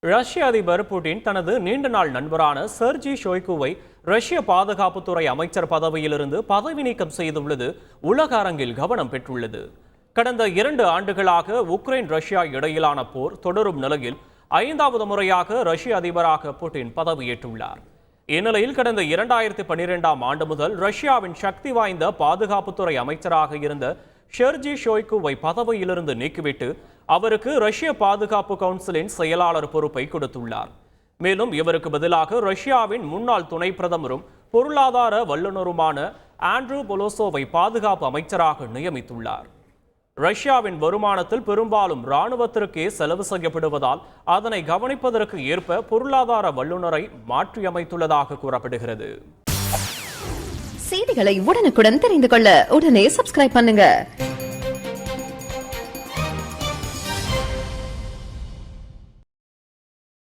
ரஷ்ய அதிபர் புட்டின் தனது நீண்ட நாள் நண்பரான செர்ஜி ஷோய்குவை ரஷ்ய பாதுகாப்புத்துறை அமைச்சர் பதவியிலிருந்து பதவி நீக்கம் செய்துள்ளது உலக அரங்கில் கவனம் பெற்றுள்ளது. கடந்த 2 ஆண்டுகளாக உக்ரைன் ரஷ்யா இடையிலான போர் தொடரும் நிலையில் 5வது முறையாக ரஷ்ய அதிபராக புட்டின் பதவியேற்றுள்ளார். இந்நிலையில் கடந்த 2012ஆம் ஆண்டு முதல் ரஷ்யாவின் சக்தி வாய்ந்த பாதுகாப்புத்துறை அமைச்சராக இருந்த செர்ஜி ஷோய்குவை பதவியிலிருந்து நீக்கிவிட்டு அவருக்கு ரஷ்ய பாதுகாப்பு கவுன்சிலின் செயலாளர் பொறுப்பை கொடுத்துள்ளார். மேலும் இவருக்கு பதிலாக ரஷ்யாவின் முன்னாள் துணை பிரதமரும் பொருளாதார வல்லுநருமான ஆண்ட்ரூ பொலோசோவை பாதுகாப்பு அமைச்சராக நியமித்துள்ளார். ரஷ்யாவின் வருமானத்தில் பெரும்பாலும் இராணுவத்திற்கே செலவு செய்யப்படுவதால் அதனை கவனிப்பதற்கு ஏற்ப பொருளாதார வல்லுநரை மாற்றியமைத்துள்ளதாக கூறப்படுகிறது. செய்திகளை உடனுக்குடன் தெரிந்து கொள்ள உடனே சப்ஸ்கிரைப் பண்ணுங்க.